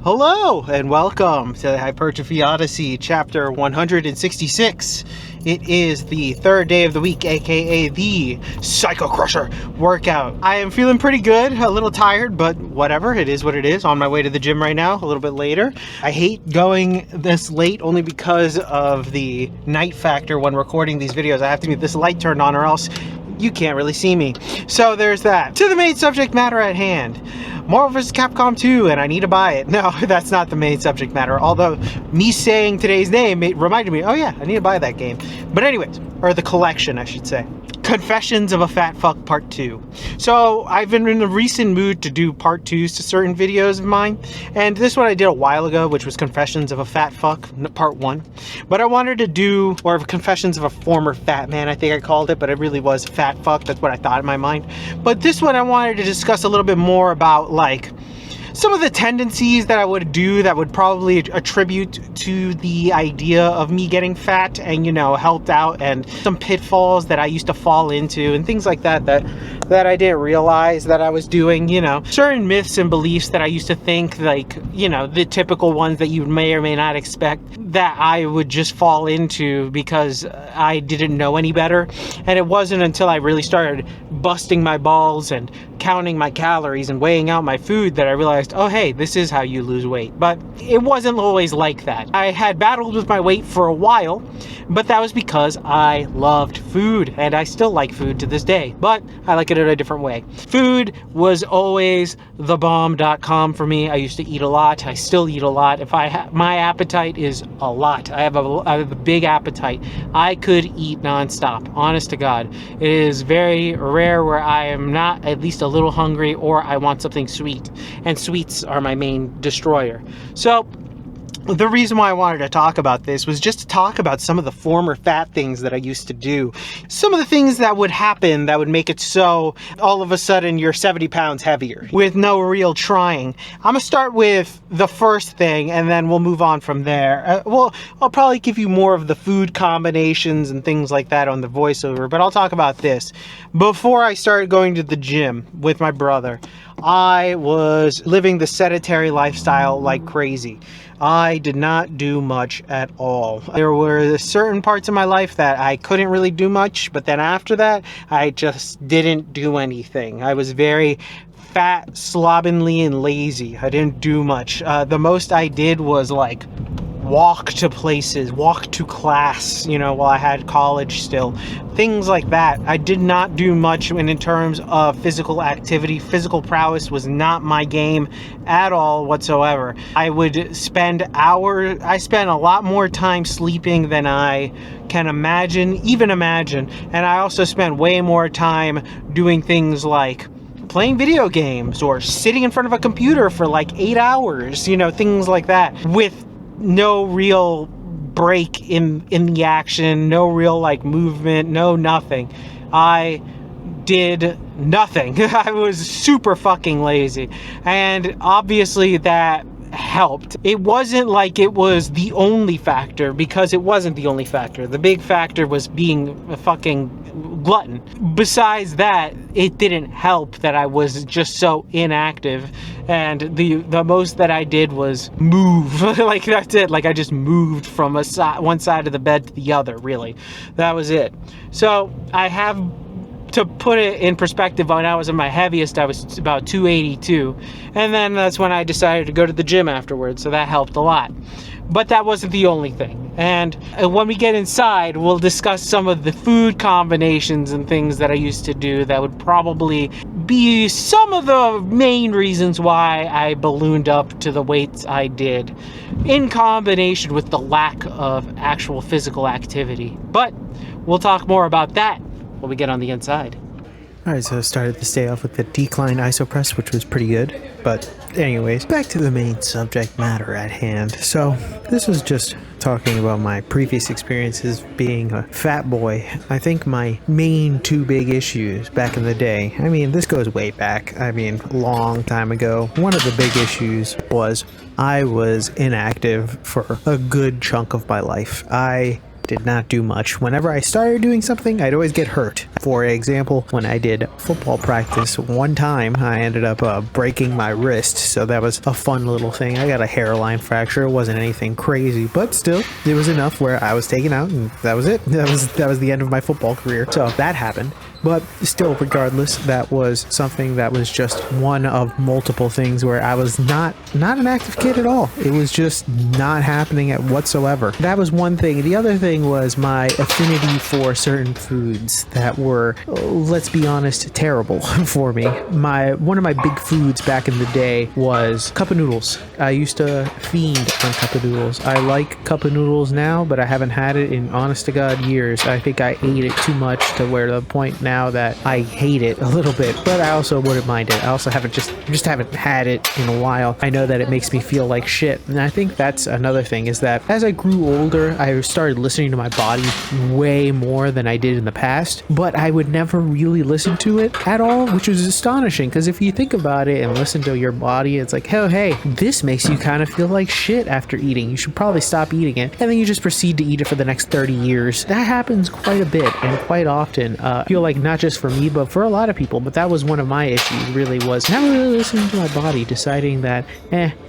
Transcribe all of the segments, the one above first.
Hello and welcome to the Hypertrophy Odyssey chapter 166. It is the third day of the week, aka the Psycho Crusher workout. I am feeling pretty good, a little tired, but whatever, it is what it is. On my way to the gym right now, a little bit later. I hate going this late only because of the night factor when recording these videos. I have to get this light turned on or else you can't really see me. So there's that. To the main subject matter at hand. Marvel vs. Capcom 2, and I need to buy it. No, that's not the main subject matter. Although, me saying today's name, it reminded me, oh yeah, I need to buy that game. But anyways, or the collection, I should say. Confessions of a Fat Fuck Part 2. So, I've been in a recent mood to do Part 2s to certain videos of mine. And this one I did a while ago, which was Confessions of a Fat Fuck, Part 1. But I wanted to do, or Confessions of a Former Fat Man, I think I called it, but it really was Fat Fuck. That's what I thought in my mind. But this one I wanted to discuss a little bit more about, like, some of the tendencies that I would do that would probably attribute to the idea of me getting fat and, you know, helped out, and some pitfalls that I used to fall into and things like that that I didn't realize that I was doing, you know. Certain myths and beliefs that I used to think, like, you know, the typical ones that you may or may not expect that I would just fall into because I didn't know any better. And it wasn't until I really started busting my balls and counting my calories and weighing out my food that I realized, oh hey, this is how you lose weight. But it wasn't always like that. I had battled with my weight for a while, but that was because I loved food, and I still like food to this day, but I like it in a different way. Food was always the bomb.com for me. I used to eat a lot. I still eat a lot. If my appetite is a lot. I have a big appetite. I could eat nonstop, honest to God. It is very rare where I am not at least a little hungry or I want something sweet, and sweets are my main destroyer. So the reason why I wanted to talk about this was just to talk about some of the former fat things that I used to do. Some of the things that would happen that would make it so all of a sudden you're 70 pounds heavier with no real trying. I'm gonna start with the first thing and then we'll move on from there. Well, I'll probably give you more of the food combinations and things like that on the voiceover, but I'll talk about this. Before I started going to the gym with my brother, I was living the sedentary lifestyle like crazy. I did not do much at all. There were certain parts of my life that I couldn't really do much, but then after that, I just didn't do anything. I was very fat, slovenly, and lazy. I didn't do much. The most I did was like walk to places, walk to class, you know, while I had college still. Things like that. I did not do much in terms of physical activity. Physical prowess was not my game at all whatsoever. I would spend hours, I spent a lot more time sleeping than I can even imagine. And I also spent way more time doing things like playing video games or sitting in front of a computer for like 8 hours, you know, things like that, with no real break in the action, no real like movement, no nothing. I did nothing. I was super fucking lazy, and obviously that helped. It wasn't like it was the only factor, because it wasn't the only factor. The big factor was being a fucking glutton. Besides that, it didn't help that I was just so inactive, and the most that I did was move. Like, that's it. Like, I just moved from one side of the bed to the other, really. That was it. So I have, to put it in perspective, when I was at my heaviest, I was about 282. And then that's when I decided to go to the gym afterwards, so that helped a lot. But that wasn't the only thing. And when we get inside, we'll discuss some of the food combinations and things that I used to do that would probably be some of the main reasons why I ballooned up to the weights I did, in combination with the lack of actual physical activity. But we'll talk more about that when we get on the inside. Alright, so I started this day off with the decline iso press, which was pretty good. But anyways, back to the main subject matter at hand. So this was just talking about my previous experiences being a fat boy. I think my main two big issues back in the day, I mean, this goes way back, I mean, a long time ago. One of the big issues was I was inactive for a good chunk of my life. I did not do much. Whenever I started doing something, I'd always get hurt. For example, when I did football practice, one time I ended up breaking my wrist, so that was a fun little thing. I got a hairline fracture. It wasn't anything crazy, but still, it was enough where I was taken out, and that was it. That was the end of my football career. So that happened. But still, regardless, that was something that was just one of multiple things where I was not an active kid at all. It was just not happening at whatsoever. That was one thing. The other thing was my affinity for certain foods that were, let's be honest, terrible for me. One of my big foods back in the day was cup of noodles. I used to fiend on cup of noodles. I like cup of noodles now, but I haven't had it in honest to God years. I think I ate it too much to where the point now that I hate it a little bit, but I also wouldn't mind it. I also haven't had it in a while. I know that it makes me feel like shit, and I think that's another thing, is that as I grew older, I started listening to my body way more than I did in the past, but I would never really listen to it at all, which was astonishing, because if you think about it and listen to your body, it's like, oh, hey, this makes you kind of feel like shit after eating. You should probably stop eating it, and then you just proceed to eat it for the next 30 years. That happens quite a bit and quite often. I feel like not just for me, but for a lot of people. But that was one of my issues, really, was not really listening to my body, deciding that,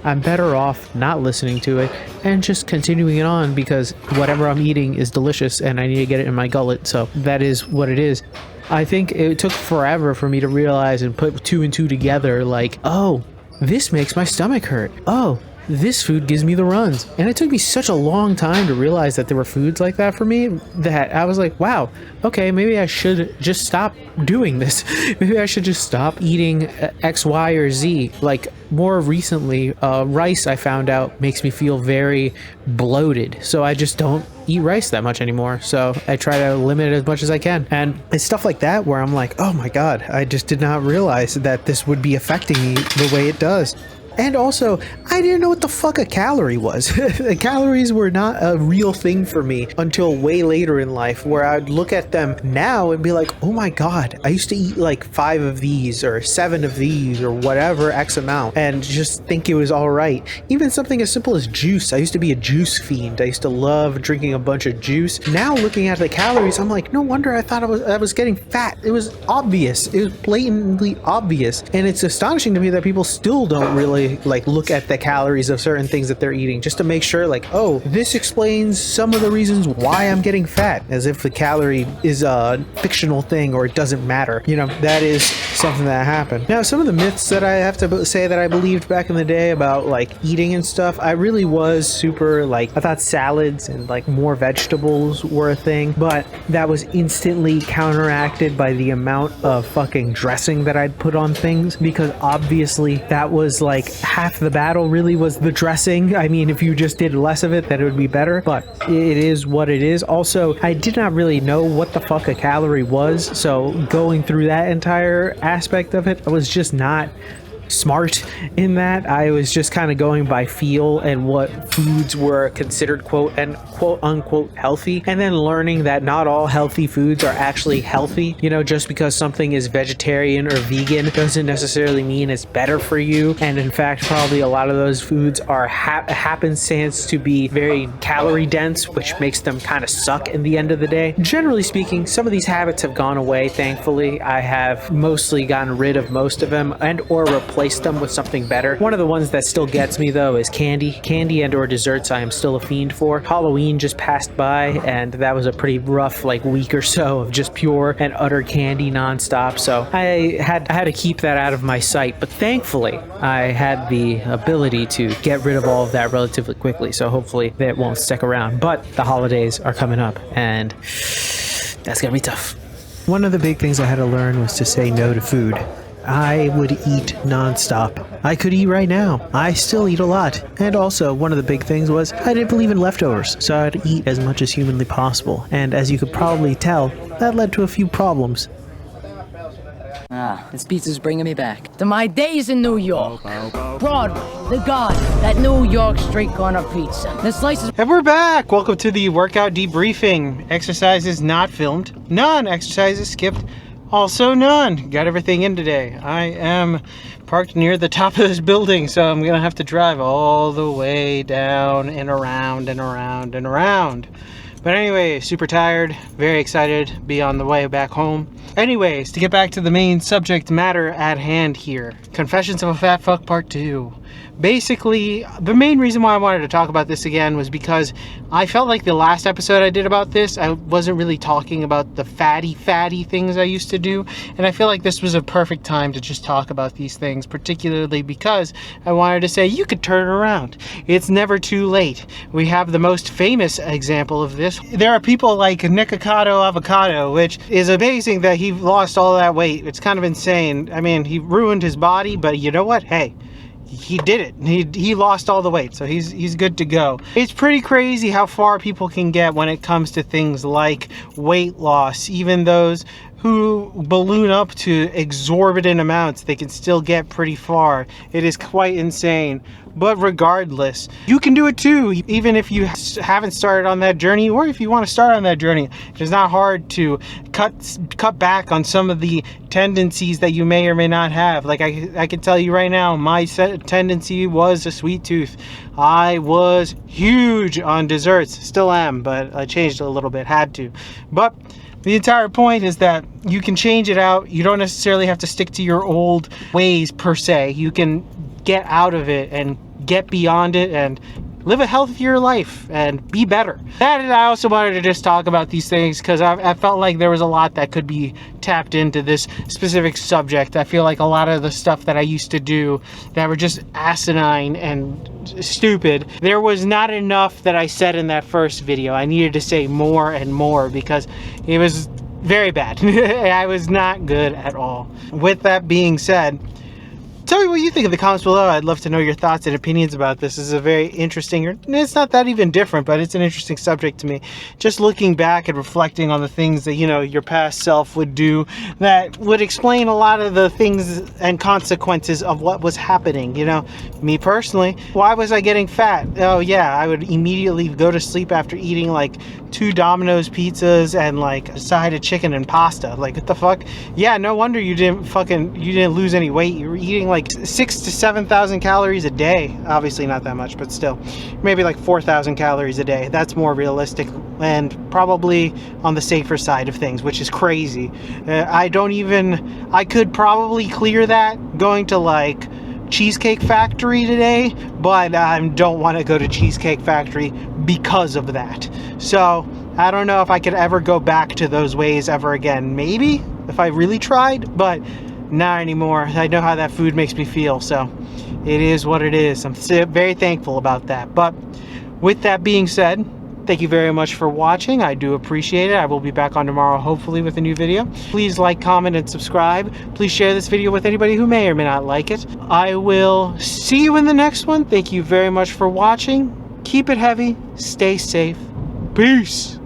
I'm better off not listening to it and just continuing it on, because whatever I'm eating is delicious and I need to get it in my gullet. So that is what it is. I think it took forever for me to realize and put two and two together, like, oh, this makes my stomach hurt. Oh, this food gives me the runs. And it took me such a long time to realize that there were foods like that for me, that I was like, wow, okay, maybe I should just stop doing this. Maybe I should just stop eating X, Y, or Z. Like, more recently, rice, I found out, makes me feel very bloated. So I just don't eat rice that much anymore. So I try to limit it as much as I can. And it's stuff like that where I'm like, oh my God, I just did not realize that this would be affecting me the way it does. And also, I didn't know what the fuck a calorie was. Calories were not a real thing for me until way later in life, where I'd look at them now and be like, oh my God, I used to eat like 5 of these or 7 of these or whatever X amount, and just think it was all right. Even something as simple as juice. I used to be a juice fiend. I used to love drinking a bunch of juice. Now looking at the calories, I'm like, no wonder I thought I was getting fat. It was obvious. It was blatantly obvious. And it's astonishing to me that people still don't really like look at the calories of certain things that they're eating, just to make sure, like, oh, this explains some of the reasons why I'm getting fat, as if the calorie is a fictional thing or it doesn't matter. You know, that is something that happened. Now, some of the myths that I have to say that I believed back in the day about like eating and stuff, I really was super like, I thought salads and like more vegetables were a thing, but that was instantly counteracted by the amount of fucking dressing that I'd put on things, because obviously that was like half the battle really was the dressing. I mean, if you just did less of it, then it would be better, but it is what it is. Also, I did not really know what the fuck a calorie was, so going through that entire aspect of it, I was just not smart in that. I was just kind of going by feel and what foods were considered quote unquote healthy, and then learning that not all healthy foods are actually healthy. You know, just because something is vegetarian or vegan doesn't necessarily mean it's better for you, and in fact probably a lot of those foods are happenstance to be very calorie dense, which makes them kind of suck in the end of the day. Generally speaking, some of these habits have gone away, thankfully. I have mostly gotten rid of most of them and or replaced them with something better. One of the ones that still gets me though is candy and or desserts. I am still a fiend for. Halloween just passed by, and that was a pretty rough like week or so of just pure and utter candy nonstop, so I had to keep that out of my sight. But thankfully I had the ability to get rid of all of that relatively quickly, so hopefully that won't stick around. But the holidays are coming up, and that's gonna be tough. One of the big things I had to learn was to say no to food. I would eat nonstop. I could eat right now. I still eat a lot. And also, one of the big things was I didn't believe in leftovers, so I'd eat as much as humanly possible. And as you could probably tell, that led to a few problems. This pizza's bringing me back to my days in New York. Broadway, the God, that New York street corner pizza. The slices. And we're back! Welcome to the workout debriefing. Exercises not filmed. None. Exercises skipped. Also none. Got everything in today. I am parked near the top of this building, so I'm gonna have to drive all the way down and around and around and around. But anyway, super tired, very excited to be on the way back home. Anyways, to get back to the main subject matter at hand here, Confessions of a Fat Fuck Part 2. Basically, the main reason why I wanted to talk about this again was because I felt like the last episode I did about this, I wasn't really talking about the fatty things I used to do, and I feel like this was a perfect time to just talk about these things, particularly because I wanted to say you could turn around. It's never too late. We have the most famous example of this. There are people like Nikocado Avocado, which is amazing that he lost all that weight. It's kind of insane. I mean, he ruined his body, but you know what? Hey, he did it. He lost all the weight, so he's good to go. It's pretty crazy how far people can get when it comes to things like weight loss. Even those who balloon up to exorbitant amounts, they can still get pretty far. It is quite insane. But regardless, you can do it too, even if you haven't started on that journey, or if you want to start on that journey. It's not hard to cut back on some of the tendencies that you may or may not have. Like I can tell you right now, my tendency was a sweet tooth. I was huge on desserts, still am, but I changed a little bit, had to. But the entire point is that you can change it out. You don't necessarily have to stick to your old ways per se. You can get out of it and get beyond it and live a healthier life and be better. That, and I also wanted to just talk about these things because I felt like there was a lot that could be tapped into this specific subject. I feel like a lot of the stuff that I used to do that were just asinine and stupid, there was not enough that I said in that first video. I needed to say more and more because it was very bad. I was not good at all. With that being said, tell me what you think in the comments below. I'd love to know your thoughts and opinions about this. This is a very interesting, it's not that even different, but it's an interesting subject to me. Just looking back and reflecting on the things that, you know, your past self would do that would explain a lot of the things and consequences of what was happening. You know, me personally, why was I getting fat? Oh yeah, I would immediately go to sleep after eating like 2 Domino's pizzas and like a side of chicken and pasta. Like, what the fuck? Yeah, no wonder you didn't lose any weight. You were eating like 6,000 to 7,000 calories a day. Obviously not that much, but still, maybe like 4,000 calories a day. That's more realistic and probably on the safer side of things, which is crazy. I could probably clear that going to like Cheesecake Factory today, but I don't want to go to Cheesecake Factory because of that. So I don't know if I could ever go back to those ways ever again. Maybe if I really tried, but not anymore. I know how that food makes me feel, so it is what it is. I'm very thankful about that. But with that being said, thank you very much for watching. I do appreciate it. I will be back on tomorrow, hopefully, with a new video. Please like, comment, and subscribe. Please share this video with anybody who may or may not like it. I will see you in the next one. Thank you very much for watching. Keep it heavy. Stay safe. Peace.